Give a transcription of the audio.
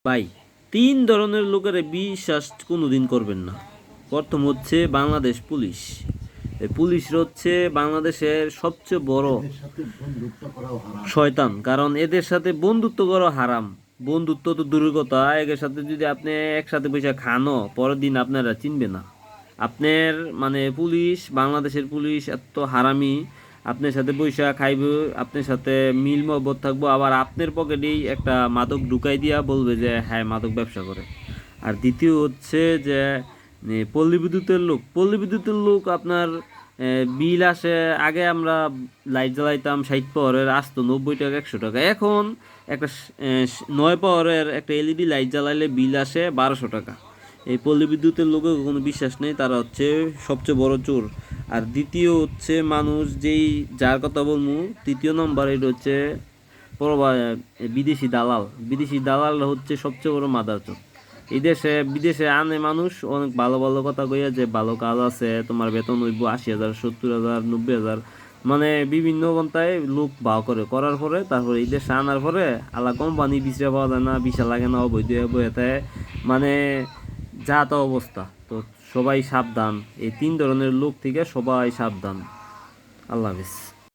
ভাই, তিন ধরনের লোকের বিশ্বাস কোনোদিন করবেন না। প্রথম হচ্ছে বাংলাদেশ পুলিশ। এই পুলিশ হচ্ছে বাংলাদেশের সবচেয়ে বড় শয়তান, কারণ এদের সাথে বন্ধুত্ব করা হারাম। বন্ধুত্ব তো দূরের কথা, এদের সাথে যদি আপনি একসাথে পয়সা খানো, পরের দিন আপনারা চিনবে না। আপনার মানে পুলিশ, বাংলাদেশের পুলিশ এত হারামি, আপনার সাথে পয়সা খাইব, আপনার সাথে মিল মহব্বত থাকবো, আবার আপনার পকেটেই একটা মাদক ঢুকাই দিয়া বলবে যে হ্যাঁ মাদক ব্যবসা করে। আর দ্বিতীয় হচ্ছে যে পল্লী বিদ্যুতের লোক। পল্লী বিদ্যুতের লোক আপনার বিল আসে, আগে আমরা লাইট জ্বালাইতাম 60 পাওয়ারের, আসতো 90 টাকা 100 টাকা। এখন একটা 9 পাওয়ারের একটা এলইডি লাইট জ্বালাইলে বিল আসে 1200 টাকা। এই পল্লী বিদ্যুতের লোকের কোনো বিশ্বাস নেই, তারা হচ্ছে সবচেয়ে বড় চোর। আর দ্বিতীয় হচ্ছে মানুষ যেই যার কথা বলবো, তৃতীয় নম্বর এটা হচ্ছে বিদেশি দালাল। বিদেশি দালাল হচ্ছে সবচেয়ে বড় মাদার চোর। এই দেশে বিদেশে আনে মানুষ অনেক ভালো ভালো কথা কইয়া যে ভালো কাজ আছে, তোমার বেতন হইব 80,000 70,000 90,000, মানে বিভিন্ন পন্থায় লোক ভাও করে, করার পরে তারপরে এই দেশে আনার পরে আলা কোম্পানি বিচারে পাওয়া যায় না, ভিসা লাগে না, অবৈধ বইতে, মানে যা তা অবস্থা। তো সবাই সাবধান, এই তিন ধরনের লোক থেকে সবাই সাবধান। আল্লাহ হাফিজ।